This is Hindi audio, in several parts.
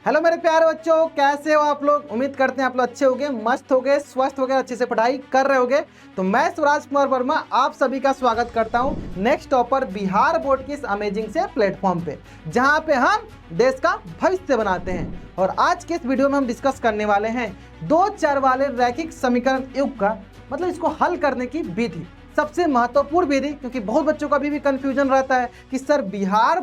हेलो मेरे प्यारे बच्चों, कैसे हो आप लोग। उम्मीद करते हैं आप लोग अच्छे होंगे, मस्त होंगे, स्वस्थ होंगे, अच्छे से पढ़ाई कर रहे होंगे। तो मैं स्वराज कुमार वर्मा आप सभी का स्वागत करता हूं नेक्स्ट टॉपर बिहार बोर्ड की इस अमेजिंग से प्लेटफॉर्म पे, जहां पे हम देश का भविष्य बनाते हैं। और आज के इस वीडियो में हम डिस्कस करने वाले हैं दो चर वाले रैखिक समीकरण युग का मतलब इसको हल करने की विधि, सबसे महत्वपूर्ण विधि। क्योंकि बहुत बच्चों का अभी भी कंफ्यूजन रहता है कि सर बिहार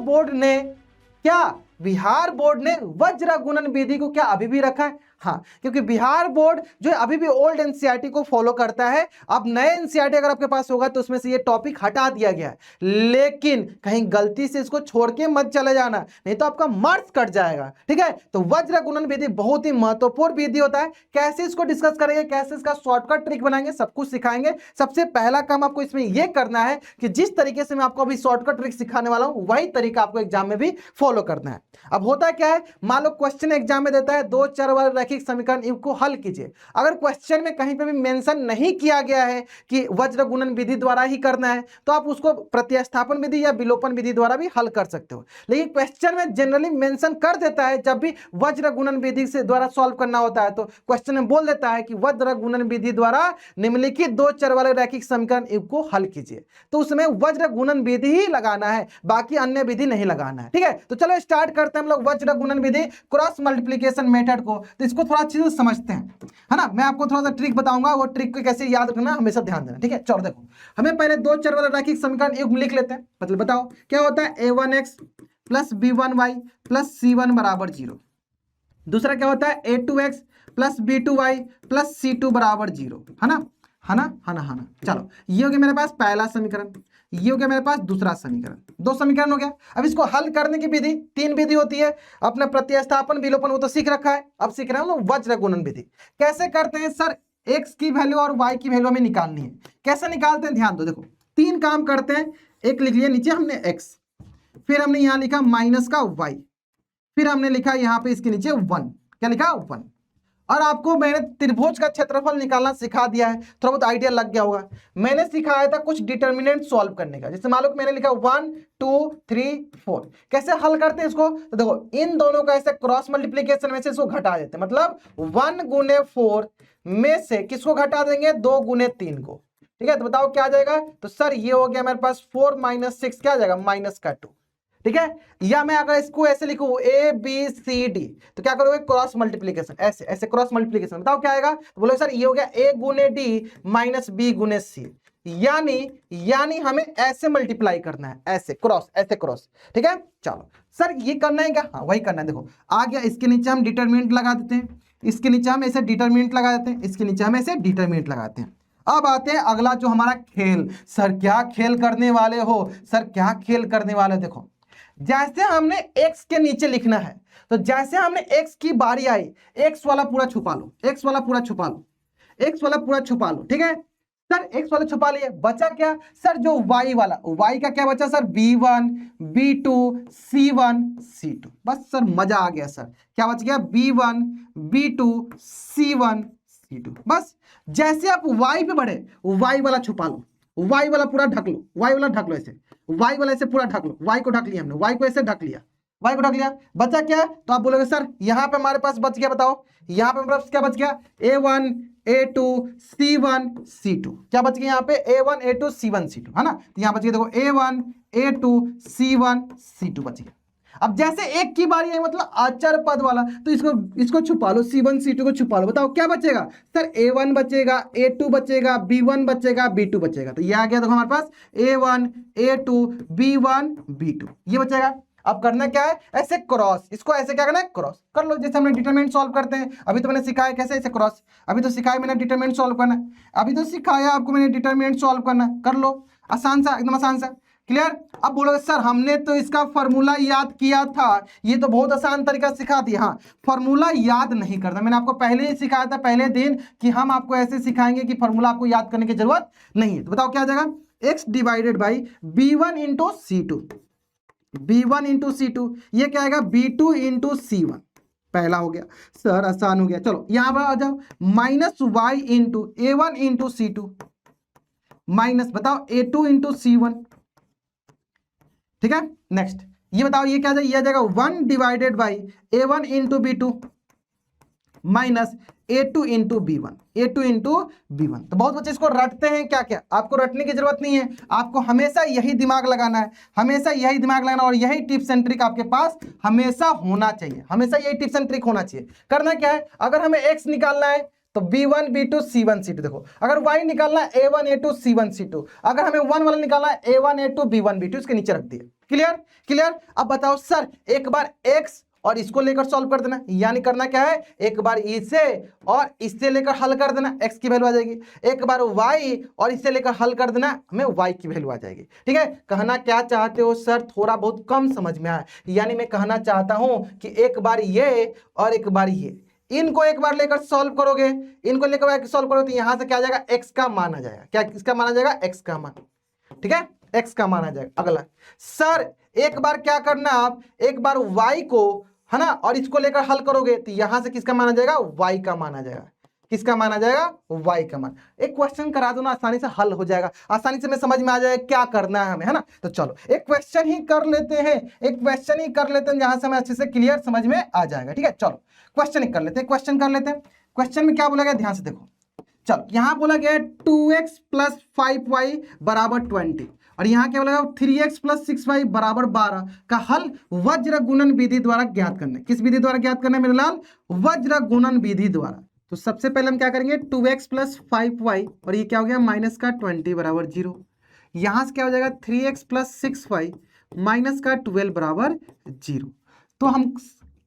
बोर्ड ने वज्र गुणन विधि को क्या अभी भी रखा है। हाँ, क्योंकि बिहार बोर्ड जो है अभी भी ओल्ड एनसीईआरटी को फॉलो करता है। अब नए एनसीईआरटी अगर आपके पास होगा तो उसमें से ये टॉपिक हटा दिया गया है, लेकिन कहीं गलती से इसको छोड़ के मत चले जाना, नहीं तो आपका मार्क्स कट जाएगा। ठीक है, तो वज्र गुणन विधि बहुत ही महत्वपूर्ण विधि होता है। कैसे इसको डिस्कस करेंगे, कैसे इसका शॉर्टकट ट्रिक बनाएंगे, सब कुछ सिखाएंगे। सबसे पहला काम आपको इसमें यह करना है कि जिस तरीके से मैं आपको अभी शॉर्टकट ट्रिक सिखाने वाला हूं वही तरीका आपको एग्जाम में भी फॉलो करना है। अब होता क्या है, मान लो क्वेश्चन एग्जाम में देता है दो चर वाले रैखिक समीकरण युग को हल कीजिए। अगर क्वेश्चन में कहीं पे भी मेंशन नहीं किया गया है कि वज्र गुणन विधि द्वारा ही करना है, तो आप उसको प्रतिस्थापन विधि या विलोपन विधि द्वारा भी हल कर सकते हो। लेकिन क्वेश्चन में जनरली मेंशन कर देता है, जब भी वज्र गुणन विधि से द्वारा सॉल्व करना होता है तो क्वेश्चन में बोल देता है कि वज्र गुणन विधि द्वारा निम्नलिखित दो चर वाले रैखिक समीकरण युग को हल कीजिए। तो उसमें वज्र गुणन विधि ही लगाना है, बाकी अन्य विधि नहीं लगाना है। ठीक है, तो चलो स्टार्ट करते हैं हम लोग वज्र गुणन विधि क्रॉस मल्टीप्लिकेशन मेथड को। तो इसको थोड़ा अच्छे से समझते हैं, है ना। मैं आपको थोड़ा सा ट्रिक बताऊंगा, वो ट्रिक को कैसे याद रखना हमेशा ध्यान देना। ठीक है, चलो देखो, हमें पहले दो चर वाला रैखिक समीकरण युग्म लिख लेते हैं। मतलब बताओ क्या होता है, a1x plus b1y plus c1 बराबर 0। दूसरा क्या होता है, a2x plus b2y plus c2 बराबर 0, है ना, है ना, है ना, है ना। चलो, ये हो गया मेरे पास पहला समीकरण, ये हो गया मेरे पास दूसरा समीकरण। दो समीकरण हो गया। अब इसको हल करने की विधि तीन विधि होती है। अपने प्रतिस्थापन विलोपन वो तो सीख रखा है, अब सीख रहे हैं हम लोग वज्र गुणन विधि। कैसे करते हैं सर, x की वैल्यू और y की वैल्यू हमें निकालनी है। कैसे निकालते हैं, ध्यान दो। देखो, तीन काम करते हैं। एक लिख लिया नीचे हमने x, फिर हमने यहां लिखा माइनस का y, फिर हमने लिखा यहां पे इसके नीचे 1। क्या लिखा, 1। और आपको मैंने त्रिभुज का क्षेत्रफल निकालना सिखा दिया है, थोड़ा बहुत आइडिया लग गया होगा। मैंने सिखाया था कुछ डिटर्मिनेंट सॉल्व करने का। जैसे मान लो मैंने लिखा 1 2 3 4, कैसे हल करते हैं इसको। तो देखो, इन दोनों का ऐसे क्रॉस मल्टीप्लीकेशन में से इसको घटा देते हैं। मतलब 1 गुने 4 में से किसको घटा देंगे, 2 गुने 3 को। ठीक है, तो बताओ क्या आ जाएगा। तो सर ये हो गया मेरे पास 4 माइनस 6 क्या आ जाएगा, माइनस का 2। ठीक है, या मैं अगर इसको ऐसे लिखूं ए बी सी डी, तो क्या करोगे, क्रॉस मल्टीप्लीकेशन, ऐसे ऐसे क्रॉस मल्टीप्लीकेशन। बताओ क्या आएगा। तो बोलो सर ये हो गया ए गुने डी माइनस बी गुने सी। यानी हमें ऐसे मल्टीप्लाई करना है, ऐसे क्रॉस, ऐसे क्रॉस। ठीक है, चलो सर ये करना है क्या, हाँ वही करना है। देखो आ गया, इसके नीचे हम डिटरमिनेंट लगा देते हैं, इसके नीचे हम ऐसे डिटरमिनेंट लगा देते हैं, इसके नीचे हम ऐसे डिटरमिनेंट लगाते हैं। अब आते हैं अगला जो हमारा खेल। सर क्या खेल करने वाले हो, सर क्या खेल करने वाले। देखो, जैसे हमने x के नीचे लिखना है, तो जैसे हमने x की बारी आई, x वाला पूरा छुपा लो, x वाला पूरा छुपा लो, x वाला पूरा छुपा लो। ठीक है सर, x वाला छुपा लिए, बचा क्या सर, जो y वाला, y का क्या बचा sir, b1 b2 c1 c2। बस सर मजा आ गया सर, क्या बच गया, b1 b2 c1 c2। बस जैसे आप y पे बढ़े, y वाला छुपा लो, y वाला पूरा ढक लो, y वाला ढक लो, ऐसे y वाला ऐसे पूरा ढक लो। y को ढक लिया हमने, y को ऐसे ढक लिया, y को ढक लिया, बचा क्या। तो आप बोलोगे सर यहां पे हमारे पास बच गया, बताओ यहां पे हमारे पास क्या बच गया, a1 a2 c1 c2। क्या बच गया यहाँ पे, a1 a2 c1 c2, है ना। तो यहां बच गया देखो a1 a2 c1 c2 बच गया। अब जैसे एक की बारी है, मतलब अचर पद वाला, तो इसको छुपा लो, c1 c2 को छुपा लो। बताओ क्या बचेगा सर, a1 बचेगा, a2 बचेगा, b1 बचेगा, b2 बचेगा। तो ये आ गया देखो हमारे पास a1 a2 b1 b2, ये बचेगा। अब करना क्या है, ऐसे क्रॉस, इसको ऐसे क्या करना है, क्रॉस कर लो। जैसे हमने डिटरमिनेंट सॉल्व करते हैं, अभी तो मैंने सिखाया कैसे, ऐसे क्रॉस। अभी तो सिखाया मैंने डिटरमिनेंट सॉल्व करना, अभी तो सिखाया आपको मैंने डिटरमिनेंट सॉल्व करना। कर लो, आसान सा, एकदम आसान सा, क्लियर। अब बोलोगे सर हमने तो इसका फॉर्मूला याद किया था, ये तो बहुत आसान तरीका सिखा दिया। हाँ, फॉर्मूला याद नहीं करना, मैंने आपको पहले ही सिखाया था पहले दिन कि हम आपको ऐसे सिखाएंगे कि फॉर्मूला आपको याद करने की जरूरत नहीं है। तो बताओ क्या आ जाएगा, x divided by b1 into c2, b1 into c2, ये क्या आएगा, b2 इंटू c1। पहला हो गया सर, आसान हो गया। चलो यहां पर आ जाओ, minus y into a1 into c2 minus बताओ a2 इंटू c1। ठीक है, नेक्स्ट ये बताओ ये क्या आ जाएगा, ये आ जाएगा 1 divided by A1 into B2 minus A2 into B1, A2 into B1। तो बहुत बच्चे इसको रटते हैं, क्या क्या आपको रटने की जरूरत नहीं है, आपको हमेशा यही दिमाग लगाना है, हमेशा यही दिमाग लगाना, और यही टिप्स एंड ट्रिक आपके पास हमेशा होना चाहिए, हमेशा यही टिप्स एंड ट्रिक होना चाहिए। करना क्या है, अगर हमें x निकालना है तो B1 B2 C1 C2, देखो अगर y निकालना है A1 A2 C1 C2, अगर हमें 1 वाला निकालना है A1 A2 B1 B2, इसके नीचे रख दिए। Clear clear. अब बताओ सर एक बार x और इसको लेकर सॉल्व कर देना, यानी करना क्या है, एक बार इसे और इससे लेकर हल कर देना, x की वैल्यू आ जाएगी। एक बार y और इससे लेकर हल कर देना, हमें y की वैल्यू आ जाएगी। ठीक है, कहना क्या चाहते हो सर, थोड़ा बहुत कम समझ में आया, यानी मैं कहना चाहता हूं कि एक बार ये और एक बार ये, इनको एक बार लेकर सॉल्व करोगे, इनको लेकर सॉल्व करोगे तो यहां से क्या आ जाएगा, x का मान आ जाएगा। क्या किसका मान आ जाएगा, x का मान। ठीक है, x का मान आ जाएगा। अगला सर एक बार क्या करना, आप एक बार y को है ना और इसको लेकर हल करोगे तो यहां से किसका मान आ जाएगा, y का मान आ जाएगा। किसका मान आ जाएगा, y का मान। एक क्वेश्चन करा दो ना, आसानी से हल हो जाएगा, आसानी से मैं समझ में आ जाएगा क्या करना है हमें, है ना। तो चलो एक क्वेश्चन ही कर लेते हैं, एक क्वेश्चन ही कर लेते हैं जहां से हमें अच्छे से क्लियर समझ में आ जाएगा। ठीक है, चलो क्वेश्चन ही कर लेते हैं, क्वेश्चन कर लेते हैं। क्वेश्चन में क्या बोला गया, ध्यान से देखो। चलो यहां बोला गया 2x प्लस 5y बराबर 20, और यहां क्या बोला 3x प्लस 6y बराबर 12 का हल वज्र गुणन विधि द्वारा ज्ञात करना है। किस विधि द्वारा ज्ञात करना है मेरे लाल, वज्र गुणन विधि द्वारा। तो सबसे पहले हम क्या करेंगे, 2x प्लस 5y और ये क्या हो गया माइनस का 20 बराबर 0। यहां से क्या हो जाएगा 3x प्लस 6y माइनस का 12 बराबर 0। तो हम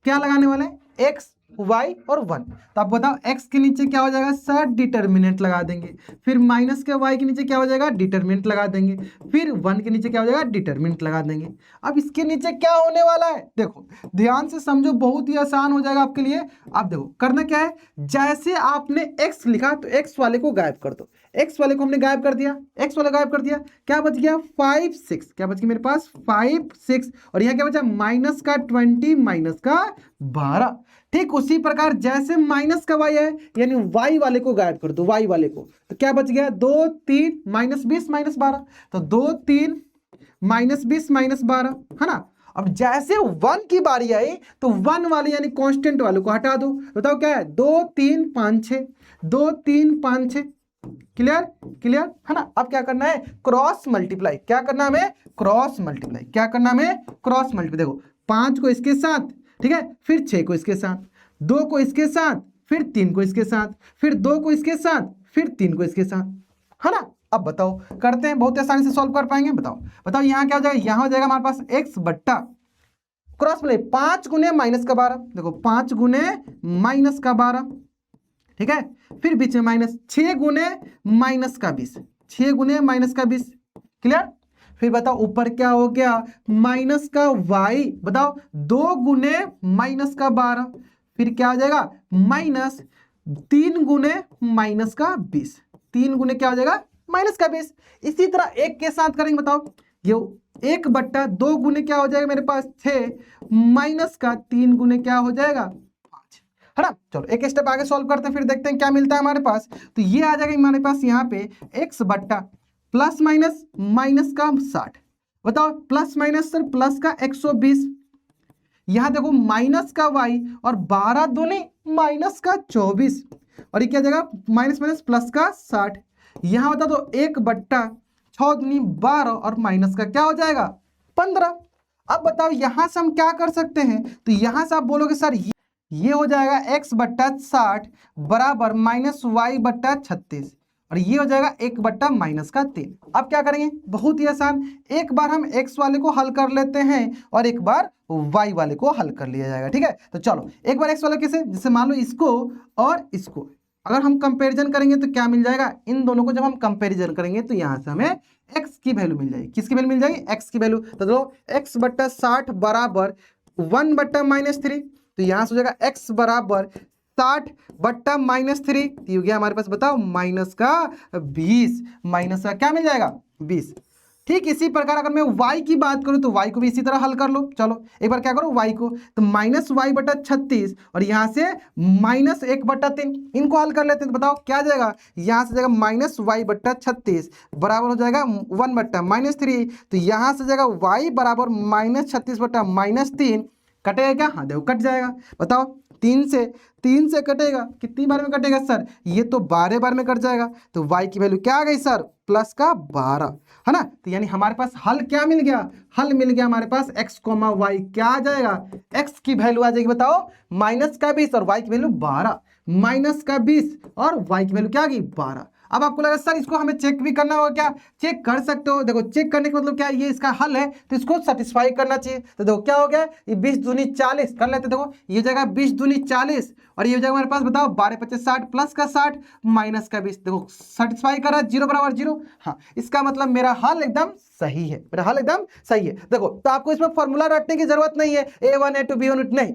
क्या लगाने वाले हैं, x y और 1। तो आप बताओ x के नीचे क्या हो जाएगा सर, डिटर्मिनेंट लगा देंगे, फिर माइनस के y के नीचे क्या हो जाएगा, डिटर्मिनेंट लगा देंगे, फिर 1 के नीचे क्या हो जाएगा, डिटर्मिनेंट लगा देंगे। अब इसके नीचे क्या होने वाला है, देखो ध्यान से समझो, बहुत ही आसान हो जाएगा आपके लिए। अब देखो करना क्या है, जैसे आपने x लिखा तो x वाले को गायब कर दो, x वाले को हमने गायब कर दिया, x वाले गायब कर दिया, क्या बच गया 5 6, क्या बच गया मेरे पास 5 6, और यहाँ क्या बचा माइनस का 20 माइनस का 12। ठीक उसी प्रकार जैसे माइनस का y है, यानी y वाले को गायब कर दो, y वाले को, तो क्या बच गया 2 3 माइनस 20 माइनस 12, तो 2 3 माइनस 20 माइनस 12, है ना। अब जैसे 1 की बारी आई तो 1 वाले यानी कांस्टेंट वाले को हटा दो। बताओ क्या है, 2 3 5 6, 2 3 5 6। क्लियर क्लियर, है ना। अब क्या करना है, क्रॉस मल्टीप्लाई। क्या करना है हमें, क्रॉस मल्टीप्लाई। क्या करना है हमें, क्रॉस मल्टीप्लाई। देखो 5 को इसके साथ, ठीक है, फिर 6 को इसके साथ, 2 को इसके साथ, फिर 3 को इसके साथ, फिर 2 को इसके साथ, फिर 3 को इसके साथ, है ना। अब बताओ करते हैं, बहुत आसानी से सॉल्व कर पाएंगे। बताओ बताओ यहाँ क्या हो जाएगा, यहाँ हो जाएगा हमारे पास x बट्टा क्रॉस मल्टीप्लाई 5 गुने माइनस का 12, देखो 5 गुने माइनस का 12, ठीक है, फिर बीच में माइनस 6 गुने माइनस का 20, 6 गुने माइनस का 20। क्लियर। फिर बताओ ऊपर क्या हो गया, माइनस का y, बताओ 2 गुने माइनस का 12, फिर क्या आ जाएगा माइनस 3 गुने माइनस का 20, 3 गुने क्या हो जाएगा माइनस का 20। इसी तरह एक के साथ करेंगे, बताओ ये 1 बट्टा 2 गुने क्या हो जाएगा मेरे पास 6 माइनस का 3 गुने क्या हो जाएगा 5, है ना। चलो एक स्टेप आगे सॉल्व करते हैं, फिर देखते हैं क्या मिलता है हमारे पास। तो ये आ जाएगा हमारे पास यहाँ पे x बट्टा प्लस माइनस माइनस का 60, बताओ प्लस माइनस सर प्लस का 120, यहां देखो माइनस का y और 12 दूनी माइनस का 24, और ये क्या जाएगा माइनस माइनस प्लस का 60। यहां बता दो 1 बट्टा 6 दूनी 12 और माइनस का क्या हो जाएगा 15। अब बताओ यहां से हम क्या कर सकते हैं, तो यहां से आप बोलोगे सर ये हो जाएगा x बट्टा 60 बराबर माइनस y बट्टा 36, और ये हो जाएगा 1 बट्टा माइनस का 3। अब क्या करेंगे, बहुत ही आसान, एक बार हम x वाले को हल कर लेते हैं और एक बार y वाले को हल कर लिया जाएगा। ठीक है, तो चलो एक बार x वाला कैसे, जैसे मान लो इसको और इसको अगर हम कंपैरिजन करेंगे तो क्या मिल जाएगा, इन दोनों को जब हम कंपैरिजन करेंगे तो यहां से हमें x की वैल्यू मिल जाएगी। किसकी वैल्यू मिल जाएगी, x की वैल्यू। तो चलो x बट्टा 60 बराबर 1 बट्टा माइनस 3, तो यहां से हो जाएगा x बराबर 60 बट्टा माइनस 3, ये हो गया हमारे पास, बताओ माइनस का 20, माइनस का क्या मिल जाएगा 20। ठीक इसी प्रकार अगर मैं y की बात करूं तो y को भी इसी तरह हल कर लो। चलो एक बार क्या करो y को, तो -y/36 और यहां से -1/3 इनको हल कर लेते हैं। तो बताओ क्या जाएगा, यहां से जाएगा -y/36 बराबर हो जाएगा 1/-3, तो यहां से जाएगा y बराबर -36/-3 कटेगा क्या, हाँ देखो कट जाएगा। बताओ 3 से कटेगा, कितनी बार में कटेगा सर, ये तो 12 बार में कट जाएगा। तो y की वैल्यू क्या आ गई सर, +12 है ना। तो यानी हमारे पास हल क्या मिल गया, हल मिल गया हमारे पास x, y क्या आ जाएगा, x की वैल्यू आ जाएगी बताओ -20 और y की वैल्यू 12, -20 और y की वैल्यू क्या आ गई 12। अब आपको लगा सर इसको हमें चेक भी करना होगा क्या, चेक कर सकते हो। देखो चेक करने का मतलब क्या है, ये इसका हल है तो इसको सेटिस्फाई करना चाहिए। तो देखो क्या हो गया, ये 20 दूनी 40 कर लेते। देखो ये जगह 20 दूनी 40 और ये जगह हमारे पास बताओ 12×5 60 प्लस का 60 माइनस का 20, देखो सेटिस्फाई कर रहा है 0 बराबर 0। हाँ इसका मतलब मेरा हल एकदम सही है, मेरा हल एकदम सही है। देखो तो आपको इसमें फॉर्मूला रटने की जरूरत नहीं है, A1 A2 B1 नहीं,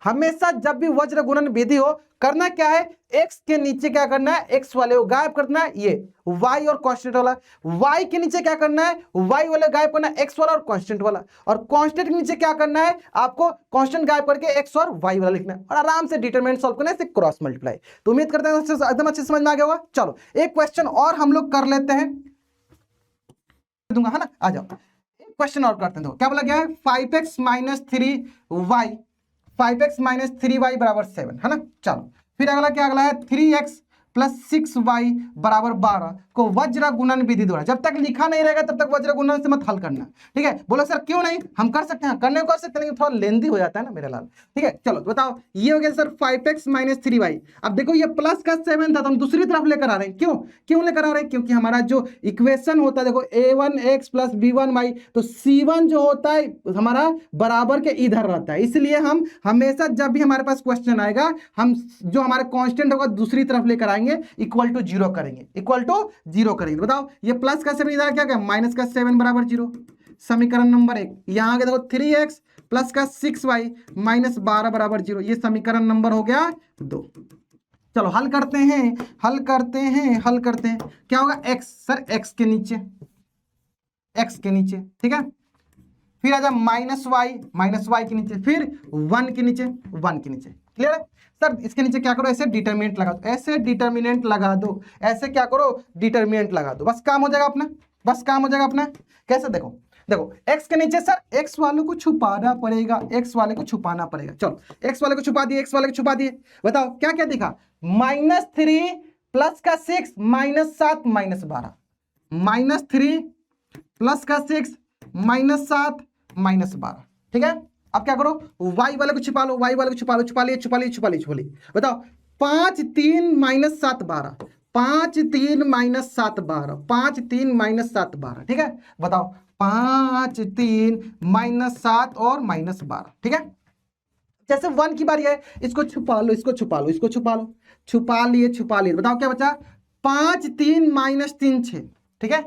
हमेशा जब भी वज्र गुणन विधि हो करना क्या है, x के नीचे क्या करना है, x वाले को गायब करना है, ये y और कांस्टेंट वाला, y के नीचे क्या करना है, y वाले गायब करना है, x वाला और कांस्टेंट वाला, और कांस्टेंट के नीचे क्या करना है, आपको कांस्टेंट गायब करके x और y वाला लिखना है और आराम से डिटरमिनेंट सॉल्व करना है, क्रॉस मल्टीप्लाई। तो उम्मीद करते हैं एकदम अच्छे समझ में आ गया होगा। चलो एक क्वेश्चन और हम लोग कर लेते हैं, दूंगा है ना, आ जाओ एक क्वेश्चन और करते हैं। देखो क्या बोला गया है, 5x - 3y 5x - 3y बराबर 7 है ना। चलो फिर अगला क्या, अगला है 3x + 6y बराबर 12 को वज्र गुणन विधि द्वारा, जब तक लिखा नहीं रहेगा तब तक वज्र गुणन से मत हल करना, ठीक है। बोलो सर क्यों नहीं, हम कर सकते हैं, करने को कर सकते हैं लेकिन थोड़ा लेंदी हो जाता है ना मेरे लाल, ठीक है। चलो तो बताओ ये हो गया सर 5x - 3y। अब देखो ये प्लस का 7 था तो हम दूसरी तरफ लेकर आ रहे हैं, क्यों लेकर आ रहे हैं, क्योंकि हमारा जो इक्वेशन होता है देखो a1x + b1y, तो c1 जो होता है हमारा बराबर के इधर रहता है, इसलिए हम हमेशा जब भी हमारे पास क्वेश्चन आएगा हम जो हमारा कांस्टेंट होगा दूसरी तरफ लेकर आएंगे, इक्वल टू 0 करेंगे, इक्वल टू 0 करेंगे। बताओ ये प्लस का 7 इधर क्या क्या, माइनस का 7 बराबर 0, समीकरण नंबर 1। यहां आगे देखो 3x प्लस का 6y - 12 बराबर 0, ये समीकरण नंबर हो गया 2। चलो हल करते हैं, हल करते हैं क्या होगा, x सर x के नीचे, ठीक है। फिर आ जा -y के नीचे, फिर 1 के नीचे, क्लियर है सर। इसके नीचे क्या करो, ऐसे डिटरमिनेंट लगा दो, ऐसे क्या करो, डिटरमिनेंट लगा दो, बस काम हो जाएगा अपना, कैसे देखो x के नीचे सर x वालों को छुपाना पड़ेगा, चलो x वाले को छुपा दिए, बताओ क्या क्या दिखा, -3 प्लस का 6 -7 -12, -3 प्लस का 6 -7 -12, ठीक है। अब क्या करो, y वाले को छुपा लो, छुपा लिए। बताओ 5 3 - 7 12, 5 3 - 7 12, 5 3 - 7 12, ठीक है। बताओ 5 3 - 7 और -12, ठीक है। जैसे 1 की बारी है, इसको छुपा लो, छुपा लिए। बताओ क्या बचा, 5 3 - 3 6, ठीक है।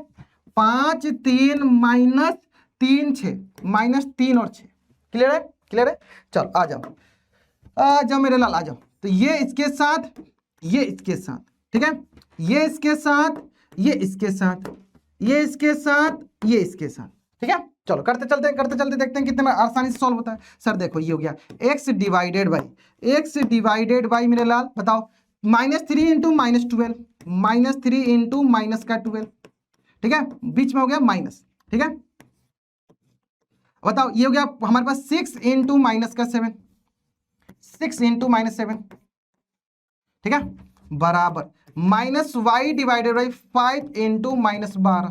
5 3 - 3 6, -3 और 6, क्लियर है। चलो आ जाओ मेरे लाल, आ जाओ। तो ये इसके साथ, ठीक है, ये इसके साथ, ठीक है। चलो करते चलते देखते हैं कितने आसानी से सॉल्व होता है। सर देखो ये हो गया x डिवाइडेड बाई मेरे लाल, बताओ -3 × -12, -3 × -12, ठीक है, बीच में हो गया माइनस, ठीक है। बताओ ये हो गया हमारे पास 6 × -7, 6 × -7, ठीक है, बराबर -y डिवाइडेड बाई 5 × -12,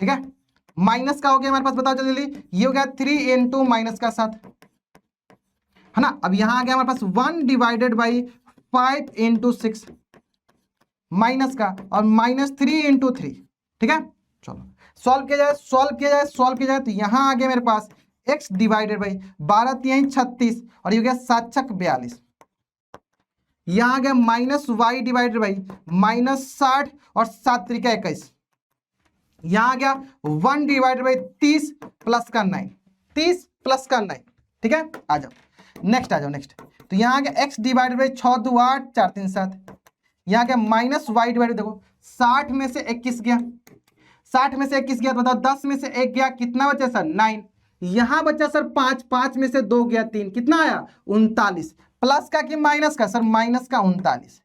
ठीक है। माइनस का हो गया हमारे पास, बताओ जल्दी, ये हो गया 3 × -7, है ना। अब यहां आ गया हमारे पास 1 डिवाइडेड बाई 5 × 6 माइनस का, और -3 × 3, ठीक है। चलो सॉल्व किया जाए तो यहां आ गया मेरे पास x डिवाइडेड बाई 12 3 36 और ये हो गया 7 6 42, यहां आ गया -y डिवाइडेड बाई -60 और 7 3 21, यहां आ गया 1 डिवाइडेड बाई 30 प्लस का 9, ठीक है। आ जाओ नेक्स्ट, तो यहां आ गया x डिवाइडेड बाई 6 2 8 4 3 7, यहां आ गया -y डिवाइडेड, देखो 60 में से 21 गया, 60 में से 21 गया तो बताओ 10 में से 1 गया, कितना बचा सर 9। यहां बचा सर 5, 5 में से 2 गया 3, कितना आया 39। प्लस का कि माइनस का सर, माइनस का 39।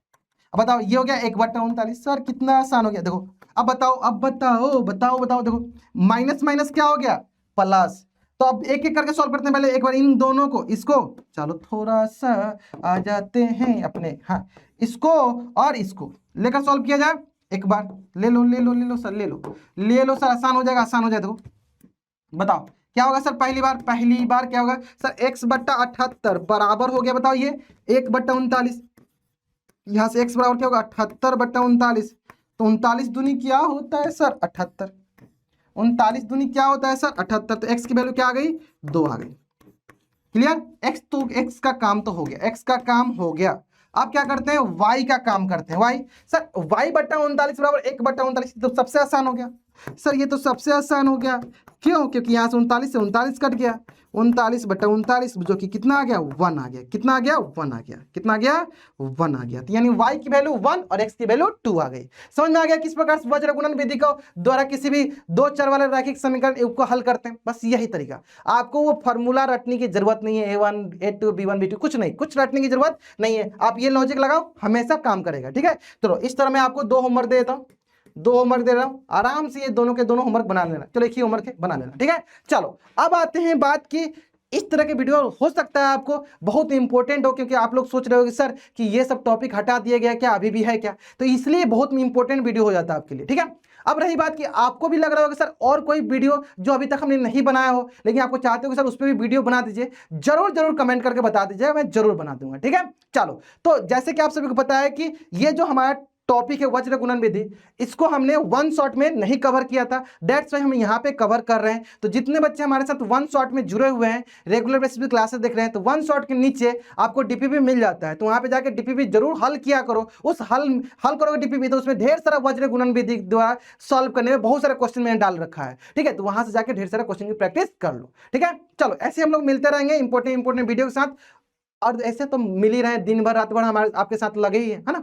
अब बताओ ये हो गया 1/39। सर कितना आसान हो गया, देखो अब बताओ, बताओ देखो माइनस माइनस क्या हो गया प्लस। तो अब एक एक करके सॉल्व करते हैं, पहले एक बार इन दोनों को, इसको चलो थोड़ा सा आ जाते हैं अपने, हाँ इसको और इसको लेकर सॉल्व किया जाए। एक बार ले लो सर, ले लो सर, आसान हो जाएगा, आसान हो जाए। देखो बताओ क्या होगा सर, पहली बार क्या होगा सर, x/78 बराबर हो गया, बताओ ये 1/39। यहां से x बराबर क्या होगा 78/39। तो 39 दूनी क्या होता है सर 78। 39 दूनी क्या होता है सर 78। तो x की वैल्यू क्या आ गई 2 आ गई। क्लियर, x तो x का काम तो हो गया, x का काम हो गया। अब क्या करते हैं y का काम करते हैं। y सर y/39 बराबर 1/39, तो सबसे आसान हो गया सर, ये तो सबसे आसान हो गया। क्यों, क्योंकि यहाँ से 39 से 39 कट गया, 39/39 जो कि कितना आ गया 1 आ गया, कितना आ गया 1 आ गया, कितना आ गया 1 आ गया। तो यानी y की वैल्यू 1 और x की वैल्यू 2 आ गई। समझ में आ गया किस प्रकार से वज्र गुणन विधि को द्वारा किसी भी दो चर वाले रैखिक समीकरण को हल करते हैं। बस यही तरीका, आपको वो फॉर्मूला रटने की जरूरत नहीं है, a1 a2 b1 b2 कुछ नहीं, कुछ रटने की जरूरत नहीं है। आप ये लॉजिक लगाओ, हमेशा काम करेगा। ठीक है, चलो इस तरह मैं आपको 2 होमवर्क दे देता हूँ, 2 होमवर्क दे रहा हूं, आराम से ये दोनों के दोनों होमवर्क बना लेना। चलो एक ही होमवर्क बना लेना। ठीक है, चलो अब आते हैं बात की, इस तरह के वीडियो हो सकता है आपको बहुत इंपॉर्टेंट हो, क्योंकि आप लोग सोच रहे हो कि सर कि ये सब टॉपिक हटा दिया गया क्या, अभी भी है क्या, तो इसलिए बहुत इंपॉर्टेंट वीडियो हो जाता है आपके लिए। ठीक है, अब रही बात कि आपको भी लग रहा होगा सर और कोई वीडियो जो अभी तक हमने नहीं बनाया हो, लेकिन आपको चाहते हो कि सर उस पर भी वीडियो बना दीजिए, जरूर कमेंट करके बता दीजिए, मैं जरूर बना दूंगा। ठीक है, चलो तो जैसे कि आप सभी को पता है कि ये जो हमारा टॉपिक है वज्र गुणन विधि, इसको हमने वन शॉट में नहीं कवर किया था, दैट्स व्हाई हम यहाँ पे कवर कर रहे हैं। तो जितने बच्चे हमारे साथ वन शॉट में जुड़े हुए हैं, रेगुलर बेसिस पे क्लासेस देख रहे हैं, तो वन शॉट के नीचे आपको डीपीपी मिल जाता है, तो वहां पे जाके डीपीपी जरूर हल किया करो। उस हल करोगे डीपीपी तो उसमें ढेर सारा वज्र गुणन विधि द्वारा सॉल्व करने में बहुत सारे क्वेश्चन मैंने डाल रखा है। ठीक है, तो वहां से जाके ढेर सारे क्वेश्चन की प्रैक्टिस कर लो। ठीक है, चलो ऐसे हम लोग मिलते रहेंगे इंपॉर्टेंट वीडियो के साथ, और ऐसे तो मिल ही रहे, दिन भर रात भर हमारे आपके साथ लगे ही है ना।